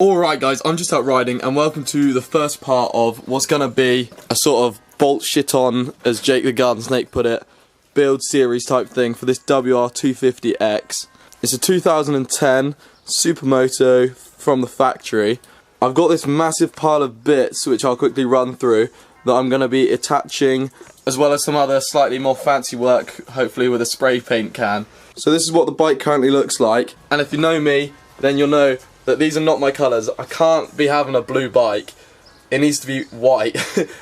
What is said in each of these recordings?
Alright guys, I'm just out riding and welcome to the first part of what's gonna be a sort of bolt shit on, as Jake the Garden Snake put it, build series type thing for this WR250X. It's a 2010 Supermoto from the factory. I've got this massive pile of bits which I'll quickly run through that I'm gonna be attaching, as well as some other slightly more fancy work, hopefully with a spray paint can. So this is what the bike currently looks like, and if you know me, then you'll know that these are not my colours. I can't be having a blue bike. It needs to be white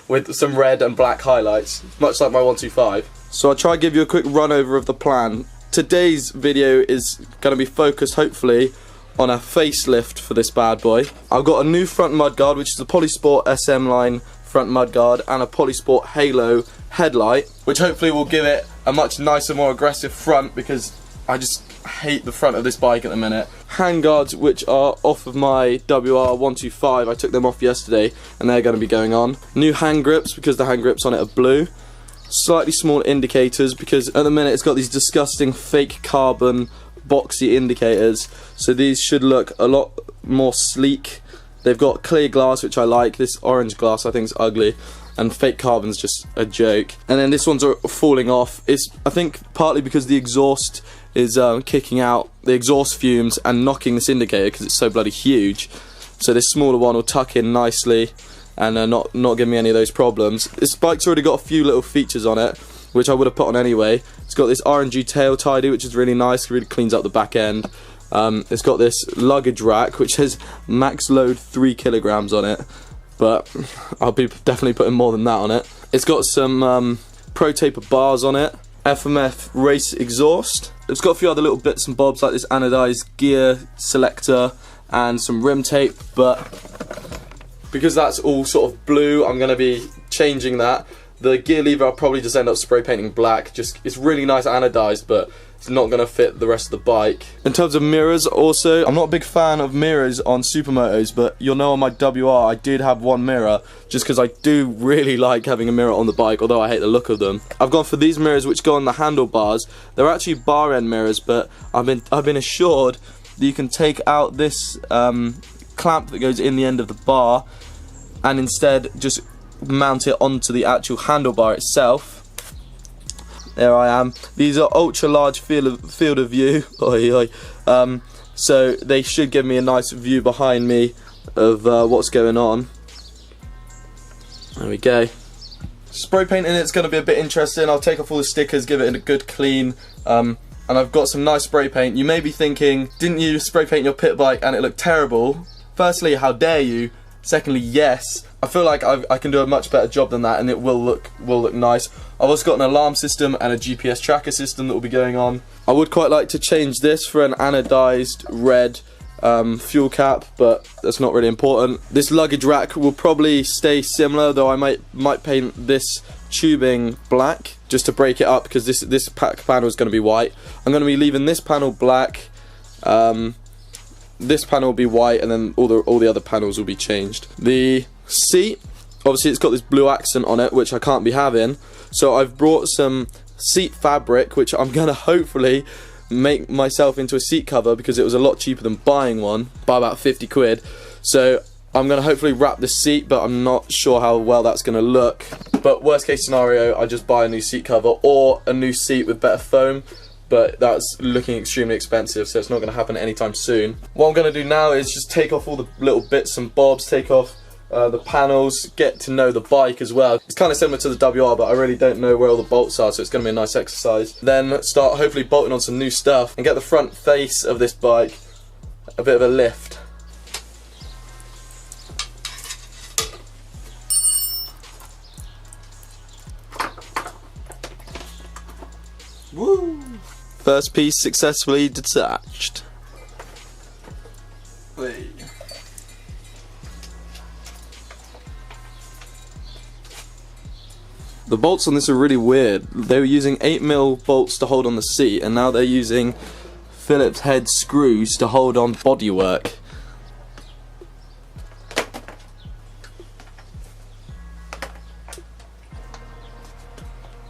with some red and black highlights, much like my 125. So I'll try to give you a quick run over of the plan. Today's video is going to be focused, hopefully, on a facelift for this bad boy. I've got a new front mudguard, which is a Polisport SM line front mudguard, and a Polisport Halo headlight, which hopefully will give it a much nicer, more aggressive front, because I just hate the front of this bike at the minute. Handguards, which are off of my WR125, I took them off yesterday and they're going to be going on. New hand grips, because the hand grips on it are blue. Slightly small indicators, because at the minute it's got these disgusting fake carbon boxy indicators, so these should look a lot more sleek. They've got clear glass, which I like. This orange glass I think is ugly, and fake carbon's just a joke. And then this one's falling off. It's, I think, partly because the exhaust is kicking out the exhaust fumes and knocking this indicator because it's so bloody huge. So this smaller one will tuck in nicely and not give me any of those problems. This bike's already got a few little features on it, which I would have put on anyway. It's got this RNG tail tidy, which is really nice, really cleans up the back end. It's got this luggage rack, which has max load 3 kilograms on it, but I'll be definitely putting more than that on it. It's got some Pro Taper bars on it, FMF race exhaust. It's got a few other little bits and bobs like this anodized gear selector and some rim tape, but because that's all sort of blue, I'm going to be changing that. The gear lever I'll probably just end up spray painting black. Just, it's really nice anodized, but it's not going to fit the rest of the bike. In terms of mirrors also, I'm not a big fan of mirrors on Supermotos, but you'll know on my WR I did have one mirror, just because I do really like having a mirror on the bike, although I hate the look of them. I've gone for these mirrors which go on the handlebars. They're actually bar end mirrors, but I've been assured that you can take out this clamp that goes in the end of the bar and instead just mount it onto the actual handlebar itself. There I am. These are ultra large field of view. Oi, oi. So they should give me a nice view behind me of what's going on. There we go. Spray painting it's going to be a bit interesting. I'll take off all the stickers, give it a good clean, and I've got some nice spray paint. You may be thinking, didn't you spray paint your pit bike and it looked terrible? Firstly, how dare you? Secondly, yes. I feel like I can do a much better job than that, and it will look nice. I've also got an alarm system and a GPS tracker system that will be going on. I would quite like to change this for an anodized red fuel cap, but that's not really important. This luggage rack will probably stay similar, though I might paint this tubing black just to break it up, because this panel is going to be white. I'm going to be leaving this panel black. This panel will be white, and then all the other panels will be changed. The seat, obviously it's got this blue accent on it, which I can't be having, so I've brought some seat fabric, which I'm gonna hopefully make myself into a seat cover, because it was a lot cheaper than buying one, by about 50 quid. So I'm gonna hopefully wrap the seat, but I'm not sure how well that's gonna look. But worst case scenario, I just buy a new seat cover or a new seat with better foam, but that's looking extremely expensive, so it's not going to happen anytime soon. What I'm going to do now is just take off all the little bits and bobs, take off the panels, get to know the bike as well. It's kind of similar to the WR, but I really don't know where all the bolts are, so it's going to be a nice exercise. Then start hopefully bolting on some new stuff and get the front face of this bike a bit of a lift. Woo! First piece successfully detached. Wait. The bolts on this are really weird. They were using 8mm bolts to hold on the seat, and now they're using Phillips head screws to hold on bodywork.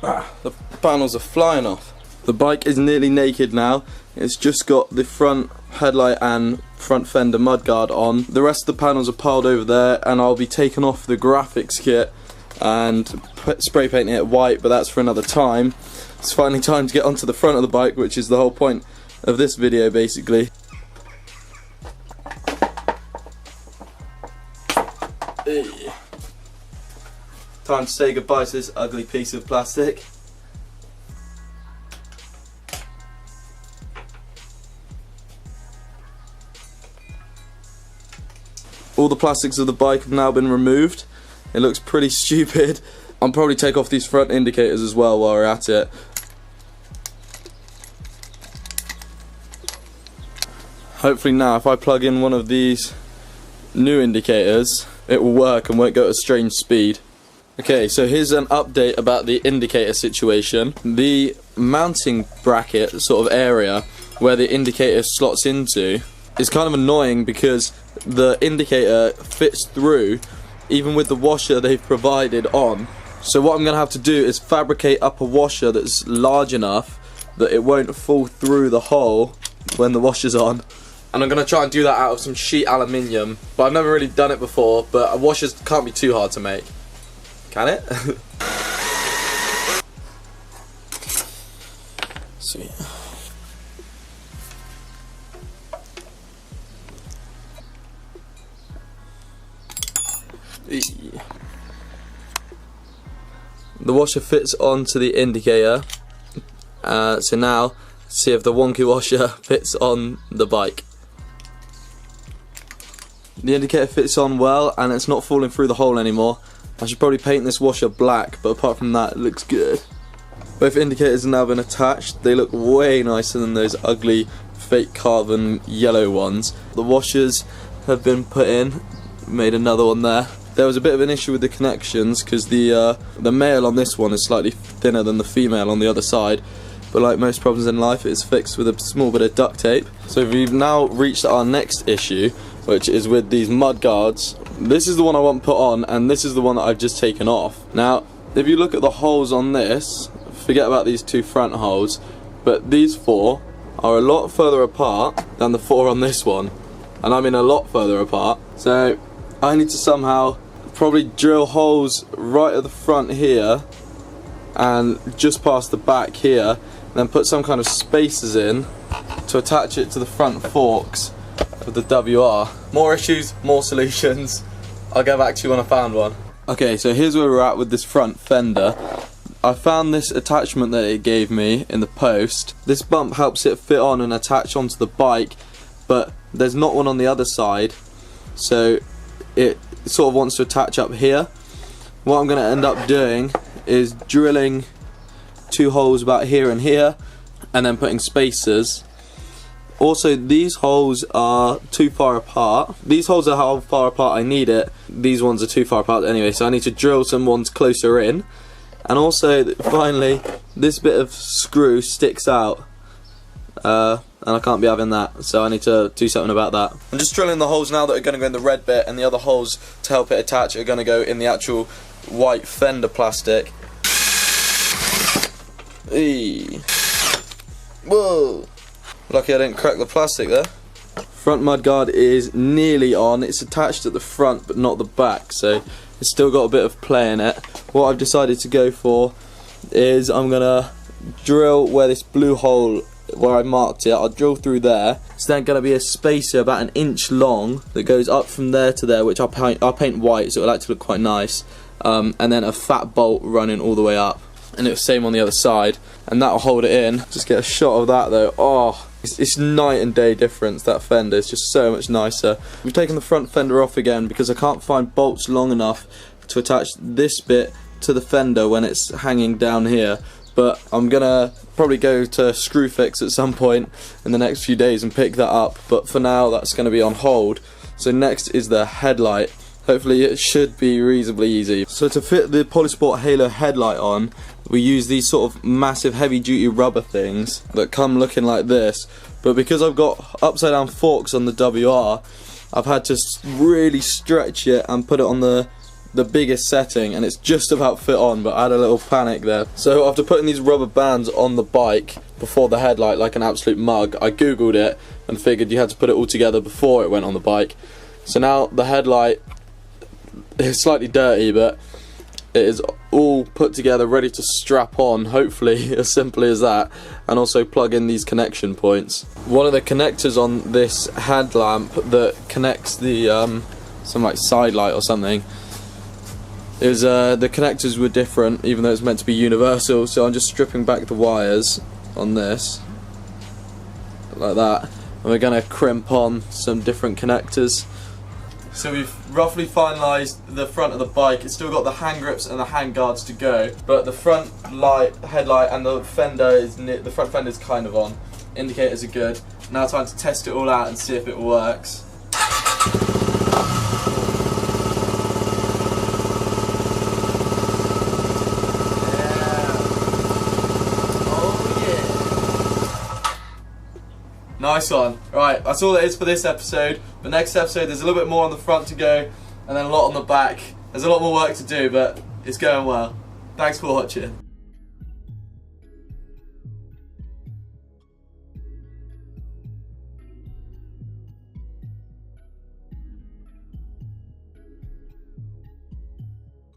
The panels are flying off. The bike is nearly naked now. It's just got the front headlight and front fender mudguard on. The rest of the panels are piled over there, and I'll be taking off the graphics kit and spray painting it white, but that's for another time. It's finally time to get onto the front of the bike, which is the whole point of this video basically. Hey. Time to say goodbye to this ugly piece of plastic. All the plastics of the bike have now been removed. It looks pretty stupid. I'll probably take off these front indicators as well while we're at it. Hopefully now if I plug in one of these new indicators it will work and won't go at a strange speed. Okay, so here's an update about the indicator situation. The mounting bracket sort of area where the indicator slots into is kind of annoying because the indicator fits through even with the washer they've provided on. So what I'm going to have to do is fabricate up a washer that's large enough that it won't fall through the hole when the washer's on. And I'm going to try and do that out of some sheet aluminium, but I've never really done it before, but washers can't be too hard to make. Can it? See. The washer fits onto the indicator, so now see if the wonky washer fits on the bike. The indicator fits on well and it's not falling through the hole anymore. I should probably paint this washer black, but apart from that it looks good. Both indicators have now been attached. They look way nicer than those ugly fake carbon yellow ones. The washers have been put in, made another one there. There was a bit of an issue with the connections because the male on this one is slightly thinner than the female on the other side, but like most problems in life it's fixed with a small bit of duct tape. So we've now reached our next issue, which is with these mud guards. This is the one I want put on and this is the one that I've just taken off. Now if you look at the holes on this, forget about these two front holes, but these four are a lot further apart than the four on this one, and I mean a lot further apart. So I need to somehow probably drill holes right at the front here and just past the back here, and then put some kind of spacers in to attach it to the front forks of the WR. More issues, more solutions. I'll get back to you when I found one. Okay, so here's where we're at with this front fender. I found this attachment that it gave me in the post. This bump helps it fit on and attach onto the bike, but there's not one on the other side, so it sort of wants to attach up here. What I'm going to end up doing is drilling two holes about here and here and then putting spacers. Also these holes are too far apart. These holes are how far apart I need it. These ones are too far apart anyway, so I need to drill some ones closer in. And also finally this bit of screw sticks out and I can't be having that, so I need to do something about that. I'm just drilling the holes now that are going to go in the red bit, and the other holes to help it attach are going to go in the actual white fender plastic. Eee. Whoa! Lucky I didn't crack the plastic there. Front mudguard is nearly on. It's attached at the front but not the back, so it's still got a bit of play in it. What I've decided to go for is I'm going to drill where this blue hole where I marked it, I'll drill through there. It's then going to be a spacer about 1 inch long that goes up from there to there, which I'll paint white so it'll actually look quite nice, and then a fat bolt running all the way up, and it's the same on the other side, and that'll hold it in. Just get a shot of that though. Oh, it's night and day difference. That fender is just so much nicer. We've taken the front fender off again because I can't find bolts long enough to attach this bit to the fender when it's hanging down here. But I'm gonna probably go to Screwfix at some point in the next few days and pick that up, but for now that's gonna be on hold. So next is the headlight. Hopefully it should be reasonably easy. So to fit the Polisport Halo headlight on, we use these sort of massive heavy duty rubber things that come looking like this, but because I've got upside down forks on the WR, I've had to really stretch it and put it on the biggest setting, and it's just about fit on, but I had a little panic there. So after putting these rubber bands on the bike before the headlight like an absolute mug, I googled it, and figured you had to put it all together before it went on the bike. So now the headlight is slightly dirty, but it is all put together, ready to strap on, hopefully as simply as that, and also plug in these connection points. One of the connectors on this headlamp that connects the some like side light or something is the connectors were different, even though it's meant to be universal. So I'm just stripping back the wires on this like that, and we're gonna crimp on some different connectors. So we've roughly finalised the front of the bike. It's still got the hand grips and the hand guards to go, but the front light, headlight, and the fender is the front fender is kind of on. Indicators are good. Now time to test it all out and see if it works. Nice one. Right, that's all it is for this episode. The next episode, there's a little bit more on the front to go, and then a lot on the back. There's a lot more work to do, but it's going well. Thanks for watching.